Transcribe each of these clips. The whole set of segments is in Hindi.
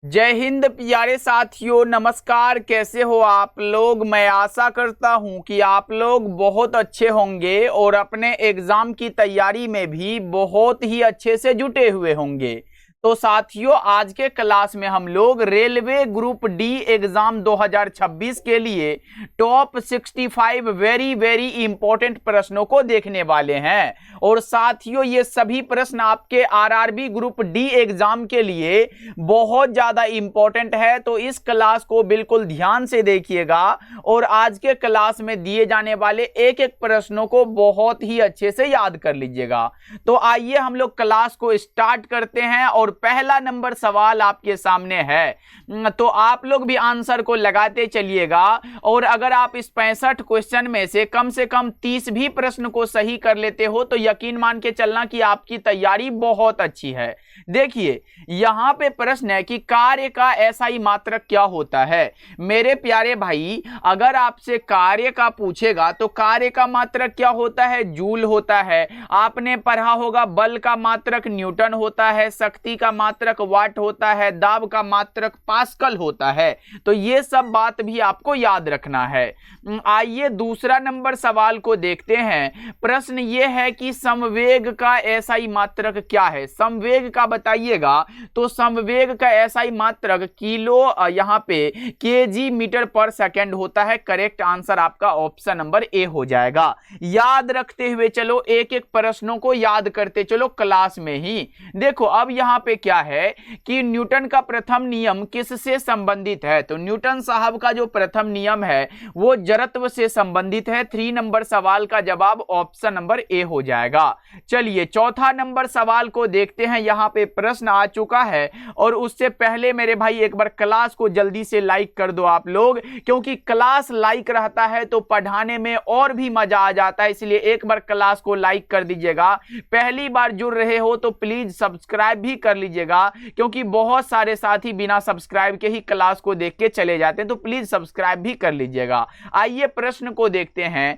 जय हिंद प्यारे साथियों, नमस्कार। कैसे हो आप लोग? मैं आशा करता हूं कि आप लोग बहुत अच्छे होंगे और अपने एग्जाम की तैयारी में भी बहुत ही अच्छे से जुटे हुए होंगे। तो साथियों, आज के क्लास में हम लोग रेलवे ग्रुप डी एग्जाम 2026 के लिए टॉप 65 वेरी वेरी इंपॉर्टेंट प्रश्नों को देखने वाले हैं। और साथियों, ये सभी प्रश्न आपके आरआरबी ग्रुप डी एग्जाम के लिए बहुत ज्यादा इंपॉर्टेंट है। तो इस क्लास को बिल्कुल ध्यान से देखिएगा और आज के क्लास में दिए जाने वाले एक एक प्रश्नों को बहुत ही अच्छे से याद कर लीजिएगा। तो आइए हम लोग क्लास को स्टार्ट करते हैं और पहला नंबर सवाल आपके सामने है। तो आप लोग भी आंसर को लगाते चलिएगा और अगर आप इस 65 क्वेश्चन में से कम 30 भी प्रश्न को सही कर लेते हो तो यकीन मान के चलना कि आपकी तैयारी बहुत अच्छी है। देखिए, यहां पे प्रश्न है कि कार्य का एसआई मात्रक क्या होता है। मेरे प्यारे भाई, अगर आपसे कार्य का पूछेगा तो कार्य का मात्रक क्या होता है? जूल होता है। आपने पढ़ा होगा बल का मात्रक न्यूटन होता है, शक्ति का मात्रक वाट होता है, दाब का मात्रक पास्कल होता है। तो ये सब बात भी आपको याद रखना है। आइए दूसरा नंबर सवाल को देखते हैं। प्रश्न ये है कि संवेग का एसआई मात्रक क्या है? संवेग का बताइएगा। तो संवेग का एसआई मात्रक किलो यहां पे केजी मीटर पर सेकेंड होता है। करेक्ट आंसर आपका ऑप्शन नंबर ए हो जाएगा। याद रखते हुए चलो, एक एक प्रश्नों को याद करते चलो क्लास में ही। देखो, अब यहां पे क्या है कि न्यूटन का प्रथम नियम किससे संबंधित है? तो न्यूटन साहब का जो प्रथम नियम है वो जड़त्व से संबंधित है। 3 नंबर सवाल का जवाब ऑप्शन नंबर ए हो जाएगा। चलिए चौथा नंबर सवाल को देखते हैं। यहां पे प्रश्न आ चुका है और उससे पहले मेरे भाई एक बार क्लास को जल्दी से लाइक कर दो आप लोग, क्योंकि क्लास लाइक रहता है तो पढ़ाने में और भी मजा आ जाता है। इसलिए एक बार क्लास को लाइक कर दीजिएगा। पहली बार जुड़ रहे हो तो प्लीज सब्सक्राइब भी कर लीजिएगा, क्योंकि बहुत सारे साथी बिना सब्सक्राइब के ही क्लास को देख के चले जाते हैं। तो प्लीज सब्सक्राइब भी कर लीजिएगा। आइए प्रश्न को देखते हैं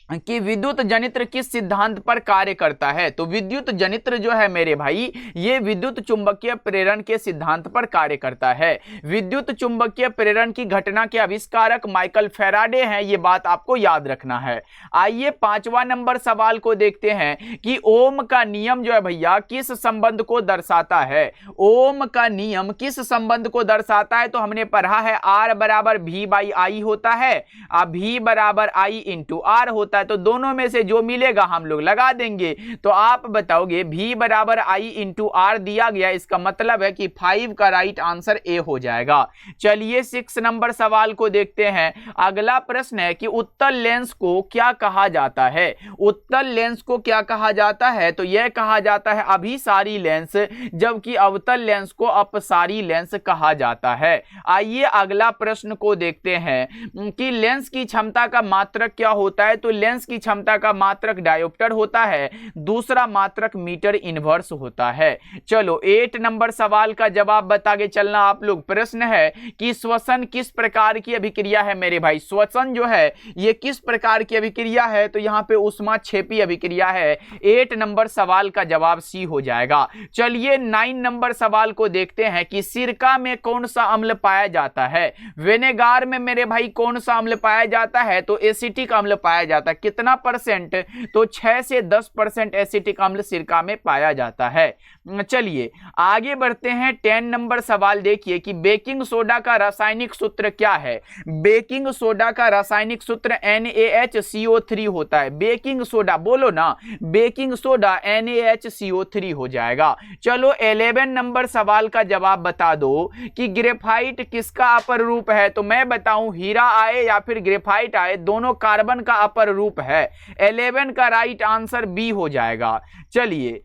कि विद्युत जनित्र किस सिद्धांत पर कार्य करता है। तो विद्युत जनित्र जो है मेरे भाई, ये विद्युत चुंबकीय प्रेरण के सिद्धांत पर कार्य करता है। विद्युत चुंबकीय प्रेरण की घटना के आविष्कारक माइकल फैराडे हैं। ये बात आपको याद रखना है। आइए पांचवा नंबर सवाल को देखते हैं कि ओम का नियम जो है भैया किस संबंध को दर्शाता है। ओम का नियम किस संबंध को दर्शाता है? तो हमने पढ़ा है R बराबर V बाई आई होता है, V बराबर I इंटू R होता है। तो दोनों में से जो मिलेगा हम लोग लगा देंगे। तो आप बताओगे V बराबर I इंटू R दिया गया, इसका मतलब है कि 5 का राइट आंसर ए हो जाएगा। चलिए 6 नंबर सवाल को देखते हैं। अगला प्रश्न है कि उत्तल लेंस को क्या कहा जाता है। उत्तल लेंस को क्या कहा जाता है? तो यह कहा जाता है अभिसारी लेंस, जबकि अवतल लेंस को अपसारी लेंस कहा जाता है। आइए अगला प्रश्न को देखते हैं कि लेंस की क्षमता का मात्रक क्या होता है। तो लेंस की क्षमता का मात्रक डायोप्टर होता है, दूसरा मात्रक मीटर इनवर्स होता है। चलो 8 नंबर सवाल का जवाब बता के चलना आप लोग। प्रश्न है कि श्वसन किस प्रकार की अभिक्रिया है मेरे भाई। श्वसन जो है ये किस प्रकार की अभिक्रिया है? तो यहां पे ऊष्माक्षेपी अभिक्रिया है। 8 नंबर सवाल का जवाब सी हो जाएगा। चलिए 9 नंबर सवाल को देखते हैं कि सिरका में कौन सा अम्ल पाया जाता है। विनेगार में मेरे भाई कौन सा अम्ल पाया जाता है? तो एसिटिक अम्ल पाया जाता है। कितना परसेंट? तो 6 से 10% एसिटिक अम्ल सिरका में पाया जाता है। चलिए आगे बढ़ते हैं। 10 नंबर सवाल देखिए कि बेकिंग सोडा का रासायनिक सूत्र क्या है। बेकिंग सोडा का रासायनिक सूत्र NaHCO3 होता है। बेकिंग सोडा बोलो ना, बेकिंग सोडा NaHCO3 हो जाएगा। चलो 11 नंबर सवाल का जवाब बता दो कि ग्रेफाइट किसका अपर रूप है। तो मैं बताऊं, हीरा आए या फिर ग्रेफाइट आए, दोनों कार्बन का अपर रूप है। 11 का राइट आंसर बी हो जाएगा। चलिए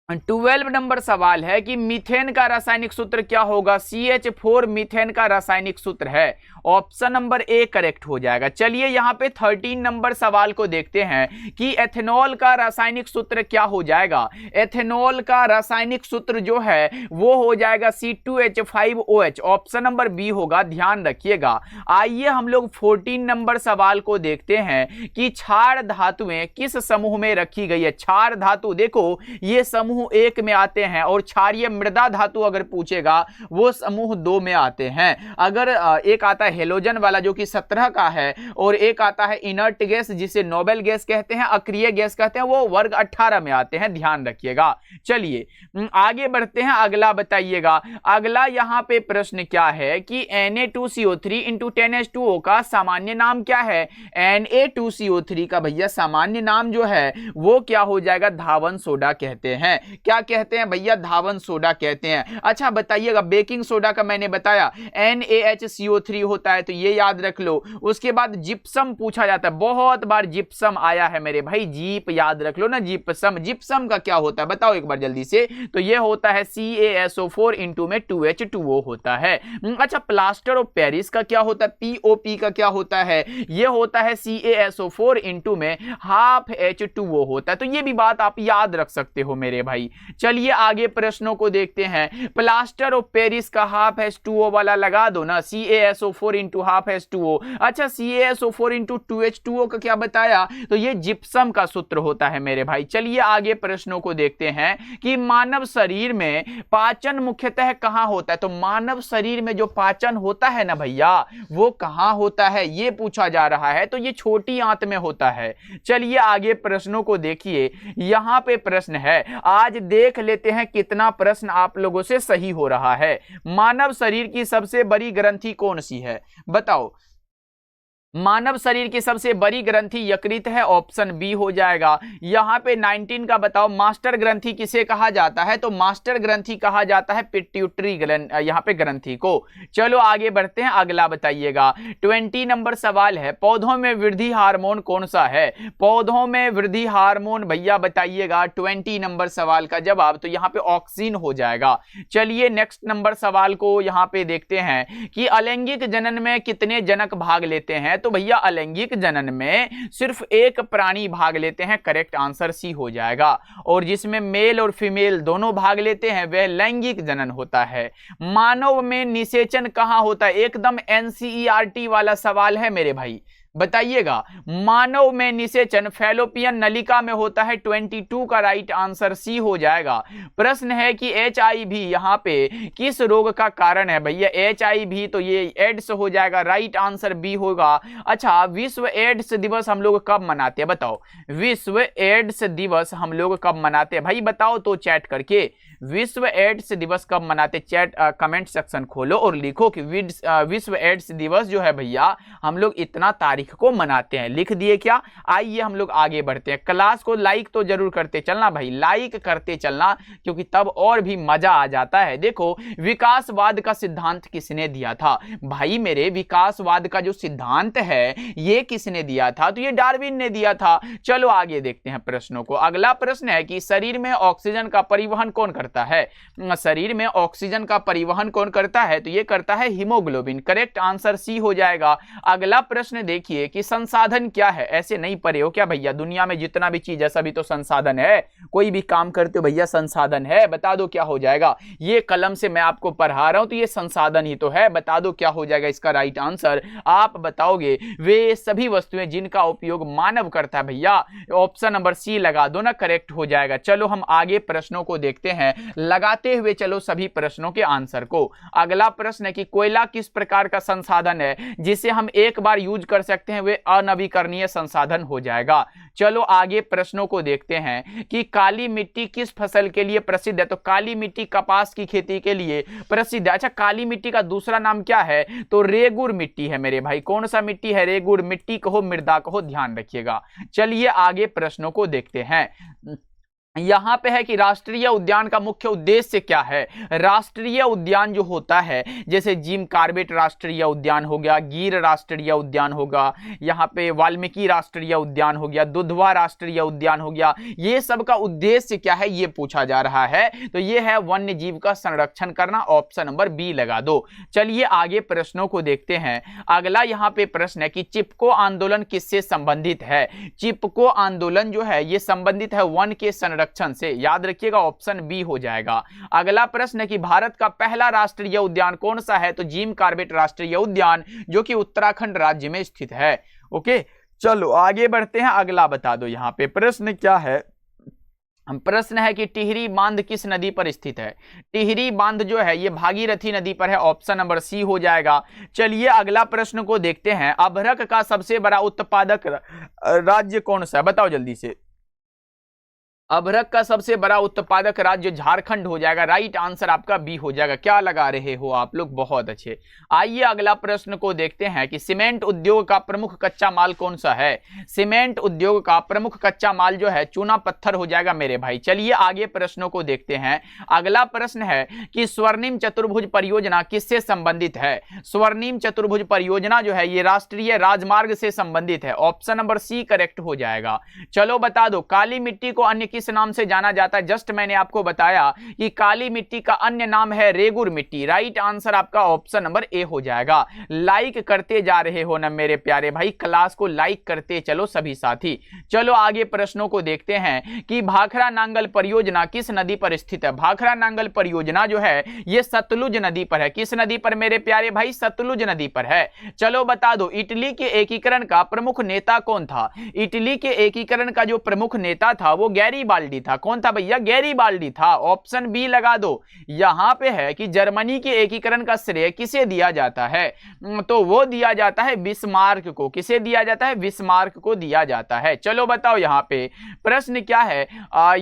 12 नंबर सवाल है कि मीथेन का रासायनिक सूत्र क्या होगा। CH4 मीथेन का रासायनिक सूत्र है। ऑप्शन नंबर ए करेक्ट हो जाएगा। चलिए यहाँ पे 13 नंबर सवाल को देखते हैं कि एथेनॉल का रासायनिक सूत्र क्या हो जाएगा। एथेनॉल का रासायनिक सूत्र जो है वो हो जाएगा C2H5OH। ऑप्शन नंबर बी होगा, ध्यान रखिएगा। आइए हम लोग 14 नंबर सवाल को देखते हैं कि क्षार धातुएं किस समूह में रखी गई है। क्षार धातु देखो ये समूह समूह 1 में आते हैं, और क्षारीय मृदा धातु अगर पूछेगा वो समूह 2 में आते हैं। अगर एक आता है हेलोजन वाला जो कि 17 का है, और एक आता है इनर्ट गैस जिसे नोबेल गैस कहते हैं, अक्रिय गैस कहते हैं, वो वर्ग 18 में आते हैं, ध्यान रखिएगा। चलिए आगे बढ़ते हैं, अगला बताइएगा। अगला यहाँ पे प्रश्न क्या है कि Na2CO3 इंटू 10H2O का सामान्य नाम क्या है? Na2CO3 का भैया सामान्य नाम जो है वो क्या हो जाएगा? धावन सोडा कहते हैं। क्या कहते हैं भैया? धावन सोडा कहते हैं। अच्छा बताइएगा, बेकिंग सोडा का मैंने बताया NaHCO3 होता है, तो ये याद रख लो। उसके बाद जिप्सम पूछा जाता है, बहुत बार जिप्सम आया है मेरे भाई, जीप याद रख लो ना, जिप्सम। जिप्सम का क्या होता है बताओ एक बार जल्दी से। तो ये होता है CaSO4 इंटू में 2H2O होता है। अच्छा प्लास्टर ऑफ पेरिस का क्या होता है? POP का क्या होता है? ये होता है CaSO4 इंटू में हाफ H2O होता है। तो ये भी बात आप याद रख सकते हो मेरे भाई। चलिए आगे प्रश्नों को देखते हैं। प्लास्टर ऑफ पेरिस का हाफ H2O वाला लगा दो ना, CaSO4 इंटू हाफ H2O। अच्छा CaSO4 इंटू 2H2O का क्या बताया? तो ये जिप्सम का सूत्र होता है मेरे भाई। चलिए आगे प्रश्नों को देखते हैं कि मानव शरीर में पाचन मुख्यतः कहां होता है? तो मानव शरीर में जो पाचन होता है ना भैया, वो कहां होता है ये पूछा जा रहा है। तो ये छोटी आंत में होता है। चलिए आगे प्रश्नों को देखिए। यहां पे प्रश्न है, आज देख लेते हैं कितना प्रश्न आप लोगों से सही हो रहा है। मानव शरीर की सबसे बड़ी ग्रंथि कौन सी है बताओ? मानव शरीर की सबसे बड़ी ग्रंथि यकृत है, ऑप्शन बी हो जाएगा। यहां पे 19 का बताओ, मास्टर ग्रंथि किसे कहा जाता है? तो मास्टर ग्रंथि कहा जाता है पिट्यूटरी यहां पे ग्रंथि को। चलो आगे बढ़ते हैं, अगला बताइएगा। 20 नंबर सवाल है, पौधों में वृद्धि हार्मोन कौन सा है? पौधों में वृद्धि हार्मोन भैया बताइएगा 20 नंबर सवाल का जवाब तो यहां पे ऑक्सीन हो जाएगा। चलिए नेक्स्ट नंबर सवाल को यहां पे देखते हैं कि अलैंगिक जनन में कितने जनक भाग लेते हैं? तो भैया अलैंगिक जनन में सिर्फ एक प्राणी भाग लेते हैं, करेक्ट आंसर सी हो जाएगा। और जिसमें मेल और फीमेल दोनों भाग लेते हैं वह लैंगिक जनन होता है। मानव में निषेचन कहां होता है? एकदम NCERT वाला सवाल है मेरे भाई, बताइएगा। मानव में निषेचन फैलोपियन नलिका में होता है, 22 का राइट आंसर सी हो जाएगा। प्रश्न है कि HIV यहां पे किस रोग का कारण है? भैया HIV तो ये एड्स हो जाएगा, राइट आंसर बी होगा। अच्छा विश्व एड्स दिवस हम लोग कब मनाते हैं बताओ? विश्व एड्स दिवस हम लोग कब मनाते हैं भाई बताओ तो चैट करके। विश्व एड्स दिवस कब मनाते? चैट कमेंट सेक्शन खोलो और लिखो कि विश्व एड्स दिवस जो है भैया हम लोग इतना तारीख को मनाते हैं। लिख दिए क्या? आइए हम लोग आगे बढ़ते हैं। क्लास को लाइक तो जरूर करते चलना भाई, लाइक करते चलना, क्योंकि तब और भी मजा आ जाता है। देखो विकासवाद का सिद्धांत किसने दिया था? भाई मेरे विकासवाद का जो सिद्धांत है ये किसने दिया था? तो ये डार्विन ने दिया था। चलो आगे देखते हैं प्रश्नों को। अगला प्रश्न है कि शरीर में ऑक्सीजन का परिवहन कौन करता है? शरीर में ऑक्सीजन का परिवहन कौन करता है? तो ये करता है हीमोग्लोबिन, करेक्ट आंसर सी हो जाएगा। अगला प्रश्न देखिए कि संसाधन क्या है? ऐसे नहीं पढ़े हो क्या भैया? दुनिया में जितना भी चीज है सभी तो संसाधन है। कोई भी काम करते हो भैया संसाधन है, बता दो क्या हो जाएगा। ये कलम से मैं आपको पढ़ा रहा हूं तो ये संसाधन ही तो है, बता दो क्या हो जाएगा इसका राइट आंसर। आप बताओगे वे सभी वस्तुएं जिनका उपयोग मानव करता है भैया, ऑप्शन नंबर सी लगा दो ना, करेक्ट हो जाएगा। चलो हम आगे प्रश्नों को देखते हैं, लगाते हुए चलो सभी प्रश्नों के आंसर को। अगला प्रश्न है कि कोयला किस प्रकार का संसाधन है जिसे हम एक बार यूज कर सकते हैं? वे अनवीकरणीय संसाधन हो जाएगा। चलो आगे प्रश्नों को देखते हैं कि काली मिट्टी किस फसल के लिए प्रसिद्ध है? तो काली मिट्टी कपास की खेती के लिए प्रसिद्ध है। अच्छा काली मिट्टी का दूसरा नाम क्या है? तो रेगुर मिट्टी है मेरे भाई। कौन सा मिट्टी है? रेगुर मिट्टी कहो, मृदा कहो, ध्यान रखिएगा। चलिए आगे प्रश्नों को देखते हैं। यहां पे है कि राष्ट्रीय उद्यान का मुख्य उद्देश्य क्या है? राष्ट्रीय उद्यान जो होता है जैसे जिम कार्बेट राष्ट्रीय उद्यान हो गया, गिर राष्ट्रीय उद्यान होगा, यहाँ पे वाल्मीकि राष्ट्रीय उद्यान हो गया, दुधवा राष्ट्रीय उद्यान हो गया, ये सब का उद्देश्य क्या है ये पूछा जा रहा है। तो ये है वन्य जीव का संरक्षण करना, ऑप्शन नंबर बी लगा दो। चलिए आगे प्रश्नों को देखते हैं। अगला यहाँ पे प्रश्न है कि चिपको आंदोलन किससे संबंधित है? चिपको आंदोलन जो है ये संबंधित है वन के संरक्षण से, याद रखिएगा ऑप्शन बी हो जाएगा। अगला प्रश्न है कि भारत का पहला राष्ट्रीय उद्यान कौन सा है? तो जिम कार्बेट राष्ट्रीय उद्यान जो कि उत्तराखंड राज्य में स्थित है। ओके चलो आगे बढ़ते हैं। अगला बता दो यहाँ पे प्रश्न क्या है। प्रश्न है कि टिहरी बांध किस नदी पर स्थित है। टिहरी बांध जो है ये भागीरथी नदी पर है, ऑप्शन नंबर सी हो जाएगा। चलिए अगला प्रश्न को देखते हैं। अभ्रक का सबसे बड़ा उत्पादक राज्य कौन सा है, बताओ जल्दी से। अभ्रक का सबसे बड़ा उत्पादक राज्य झारखंड हो जाएगा। राइट आंसर आपका बी हो जाएगा। क्या लगा रहे हो आप लोग, बहुत अच्छे। आइए अगला प्रश्न को देखते हैं कि सीमेंट उद्योग का प्रमुख कच्चा माल कौन सा है। सीमेंट उद्योग का प्रमुख कच्चा माल जो है चूना पत्थर हो जाएगा मेरे भाई। चलिए आगे प्रश्नों को देखते हैं। अगला प्रश्न है कि स्वर्णिम चतुर्भुज परियोजना किससे संबंधित है। स्वर्णिम चतुर्भुज परियोजना जो है ये राष्ट्रीय राजमार्ग से संबंधित है, ऑप्शन नंबर सी करेक्ट हो जाएगा। चलो बता दो काली मिट्टी को अन्य किस नाम से जाना जाता है। जस्ट मैंने आपको बताया कि काली मिट्टी का अन्य नाम है रेगुर मिट्टी। राइट आंसर आपका ऑप्शन नंबर ए हो जाएगा। लाइक करते जा रहे हो ना मेरे प्यारे भाई, क्लास को लाइक करते चलो सभी साथी। चलो आगे प्रश्नों को देखते हैं कि भाखड़ा नांगल परियोजना किस नदी पर स्थित है। भाखड़ा नांगल परियोजना जो है ये सतलुज नदी पर है। किस नदी पर मेरे प्यारे भाई, सतलुज नदी पर है। चलो बता दो इटली के एकीकरण का प्रमुख नेता कौन था। इटली के एकीकरण का जो प्रमुख नेता था वो गैरीबाल्डी था। कौन था भैया, गैरीबाल्डी था। ऑप्शन बी लगा दो। यहां पे है कि जर्मनी के एकीकरण का श्रेय किसे दिया जाता है, तो वो दिया जाता है बिस्मार्क को। किसे दिया जाता है, बिस्मार्क को दिया जाता है। चलो बताओ यहां पे प्रश्न क्या है,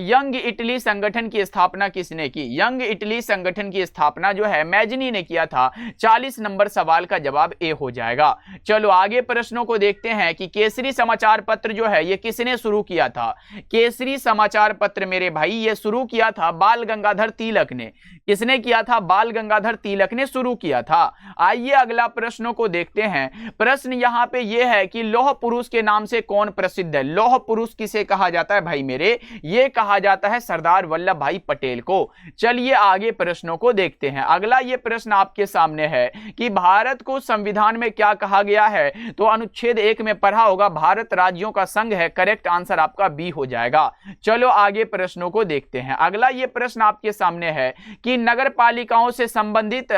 यंग इटली संगठन की स्थापना किसने की। यंग इटली संगठन की स्थापना जो है मैजनी ने किया था। 40 नंबर सवाल का जवाब ए हो जाएगा। चलो आगे प्रश्नों को देखते हैं कि केसरी समाचार पत्र जो है ये किसने शुरू किया था। केसरी समाचार पत्र मेरे भाई ये शुरू किया था बाल गंगाधर तिलक ने। किसने किया था, बाल गंगाधर तिलक ने शुरू किया था। आइए अगला प्रश्नों को देखते हैं। प्रश्न यहां पे ये है कि लौह पुरुष के नाम से कौन प्रसिद्ध है। लौह पुरुष किसे कहा जाता है भाई मेरे, ये कहा जाता है सरदार वल्लभ भाई पटेल को। चलिए आगे प्रश्नों को देखते हैं। अगला ये प्रश्न आपके सामने है कि भारत को संविधान में क्या कहा गया है, तो अनुच्छेद 1 में पढ़ा होगा भारत राज्यों का संघ है। करेक्ट आंसर आपका बी हो जाएगा। चलो आगे प्रश्नों को देखते हैं। अगला ये प्रश्न आपके सामने है कि नगर पालिकाओं से संबंधित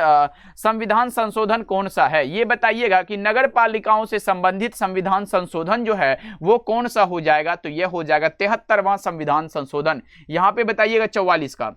संविधान संशोधन कौन सा है। ये बताइएगा कि नगर पालिकाओं से संबंधित संविधान संशोधन जो है वो कौन सा हो जाएगा, तो यह हो जाएगा 73वां संविधान संशोधन। यहां पे बताइएगा 44 का।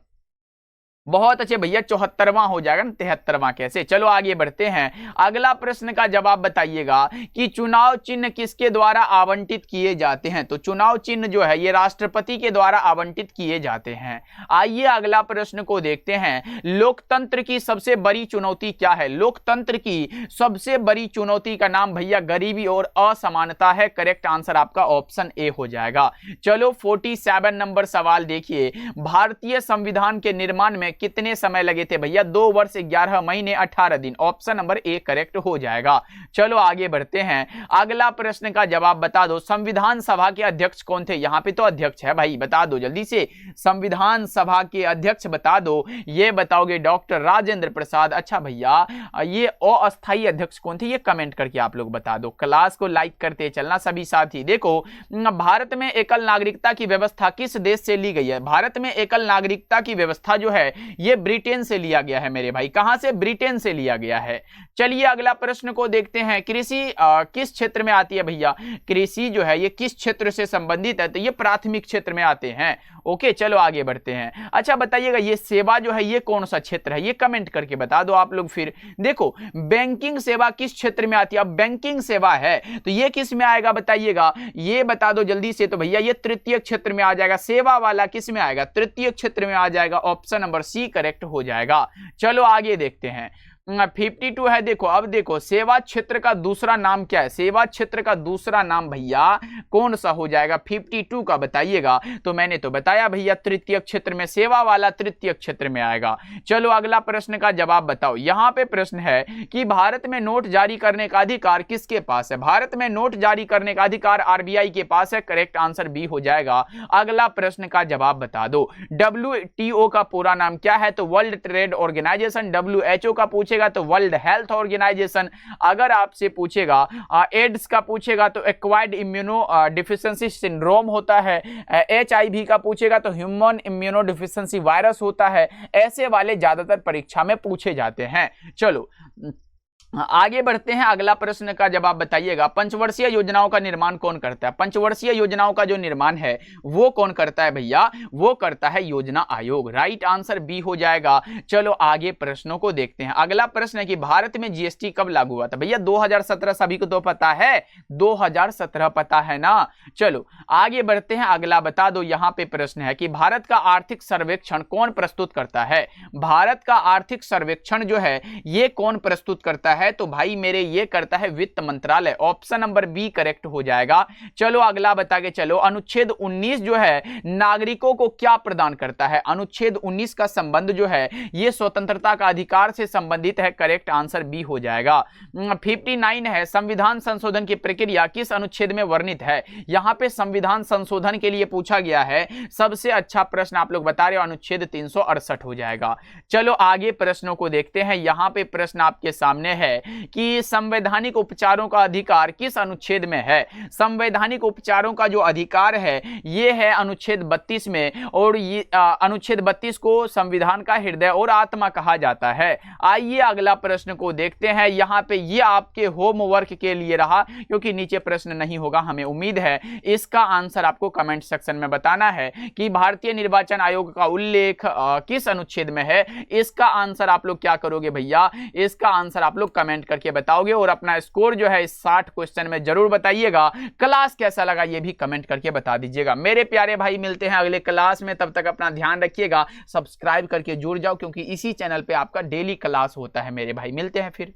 बहुत अच्छे भैया, 74वां हो जाएगा ना, 73वां कैसे। चलो आगे बढ़ते हैं। अगला प्रश्न का जवाब बताइएगा कि चुनाव चिन्ह किसके द्वारा आवंटित किए जाते हैं। तो चुनाव चिन्ह जो है ये राष्ट्रपति के द्वारा आवंटित किए जाते हैं। आइए अगला प्रश्न को देखते हैं। लोकतंत्र की सबसे बड़ी चुनौती क्या है। लोकतंत्र की सबसे बड़ी चुनौती का नाम भैया गरीबी और असमानता है। करेक्ट आंसर आपका ऑप्शन ए हो जाएगा। चलो 47 नंबर सवाल देखिए। भारतीय संविधान के निर्माण में कितने समय लगे थे भैया, 2 वर्ष 11 महीने 18 दिन। ऑप्शन नंबर ए करेक्ट हो जाएगा। चलो आगे बढ़ते हैं। अगला प्रश्न का जवाब बता दो। संविधान सभा के अध्यक्ष कौन थे। यहां पे तो अध्यक्ष है भाई, बता दो जल्दी से। संविधान सभा के अध्यक्ष बता दो। ये बताओगे डॉक्टर राजेंद्र प्रसाद। अच्छा भैया ये अस्थायी अध्यक्ष कौन थे, ये कमेंट करके आप लोग बता दो। क्लास को लाइक करते चलना सभी साथी। देखो भारत में एकल नागरिकता की व्यवस्था किस देश से ली गई है। भारत में एकल नागरिकता की व्यवस्था जो है ये ब्रिटेन से लिया गया है मेरे भाई। कहां से, ब्रिटेन से लिया गया है। चलिए अगला प्रश्न को देखते हैं। कृषि किस क्षेत्र में आती है भैया। कृषि जो है ये किस क्षेत्र से संबंधित है, तो ये प्राथमिक क्षेत्र में आते हैं। ओके चलो आगे बढ़ते हैं। अच्छा बताइएगा ये सेवा जो है ये कौन सा क्षेत्र है, ये कमेंट करके बता दो आप लोग। फिर देखो बैंकिंग सेवा किस क्षेत्र में आती है। अब बैंकिंग सेवा है तो ये किस में आएगा बताइएगा, ये बता दो जल्दी से। तो भैया ये तृतीय क्षेत्र में आ जाएगा। सेवा वाला किस में आएगा, तृतीय क्षेत्र में आ जाएगा। ऑप्शन नंबर सी करेक्ट हो जाएगा। चलो आगे देखते हैं। 52 है। देखो अब देखो सेवा क्षेत्र का दूसरा नाम क्या है। सेवा क्षेत्र का दूसरा नाम भैया कौन सा हो जाएगा 52 का, बताइएगा। तो मैंने तो बताया भैया तृतीय क्षेत्र में, सेवा वाला तृतीय क्षेत्र में आएगा। चलो अगला प्रश्न का जवाब बताओ। यहां पे प्रश्न है कि भारत में नोट जारी करने का अधिकार किसके पास है। भारत में नोट जारी करने का अधिकार आरबीआई के पास है। करेक्ट आंसर बी हो जाएगा। अगला प्रश्न का जवाब बता दो। WTO का पूरा नाम क्या है, तो वर्ल्ड ट्रेड ऑर्गेनाइजेशन। WHO का पूछेगा तो वर्ल्ड हेल्थ ऑर्गेनाइजेशन। अगर आपसे पूछेगा एड्स का पूछेगा तो एक्वायर्ड इम्यूनो डिफिशियंसी सिंड्रोम होता है। HIV का पूछेगा तो ह्यूमन इम्यूनो डिफिशियंसी वायरस होता है। ऐसे वाले ज्यादातर परीक्षा में पूछे जाते हैं। चलो आगे बढ़ते हैं, अगला प्रश्न का जवाब बताइएगा। पंचवर्षीय योजनाओं का निर्माण कौन करता है? पंचवर्षीय योजनाओं का जो निर्माण है वो कौन करता है भैया? वो करता है योजना आयोग। राइट आंसर बी हो जाएगा। चलो आगे प्रश्नों को देखते हैं। अगला प्रश्न है कि भारत में जीएसटी कब लागू हुआ था? भैया 2017 सभी को तो पता है, 2017 पता है ना। चलो आगे बढ़ते हैं, अगला बता दो। यहां पे प्रश्न है कि भारत का आर्थिक सर्वेक्षण कौन प्रस्तुत करता है? भारत का आर्थिक सर्वेक्षण जो है ये कौन प्रस्तुत करता है? तो भाई मेरे ये करता है वित्त मंत्रालय। ऑप्शन नंबर बी करेक्ट हो जाएगा। चलो अगला बता के चलो, अनुच्छेद 19 जो है नागरिकों को क्या प्रदान करता है? अनुच्छेद 19 का संबंध जो है ये स्वतंत्रता का अधिकार से संबंधित है। करेक्ट आंसर बी हो जाएगा। 59 है, संविधान संशोधन की प्रक्रिया किस अनुच्छेद में वर्णित है? यहां पे संविधान संशोधन के लिए पूछा गया है। सबसे अच्छा प्रश्न आप लोग बता रहे हो, अनुच्छेद 368 हो जाएगा। चलो आगे प्रश्नों को देखते हैं। यहां पे प्रश्न आपके सामने है कि संवैधानिक उपचारों का अधिकार किस अनुच्छेद में है? संवैधानिक उपचारों का जो अधिकार है ये है अनुच्छेद 32 में, और ये अनुच्छेद 32 को संविधान का हृदय और आत्मा कहा जाता है। आइए अगला प्रश्न को देखते हैं। यहां पे ये आपके होमवर्क के लिए रहा, क्योंकि नीचे प्रश्न नहीं होगा हमें उम्मीद है। इसका आंसर आपको कमेंट सेक्शन में बताना है कि भारतीय निर्वाचन आयोग का उल्लेख किस अनुच्छेद में है। इसका आंसर आप लोग क्या करोगे भैया? इसका आंसर आप लोग कमेंट करके बताओगे, और अपना स्कोर जो है इस 60 क्वेश्चन में जरूर बताइएगा। क्लास कैसा लगा ये भी कमेंट करके बता दीजिएगा। मेरे प्यारे भाई मिलते हैं अगले क्लास में, तब तक अपना ध्यान रखिएगा। सब्सक्राइब करके जुड़ जाओ, क्योंकि इसी चैनल पे आपका डेली क्लास होता है मेरे भाई। मिलते हैं फिर।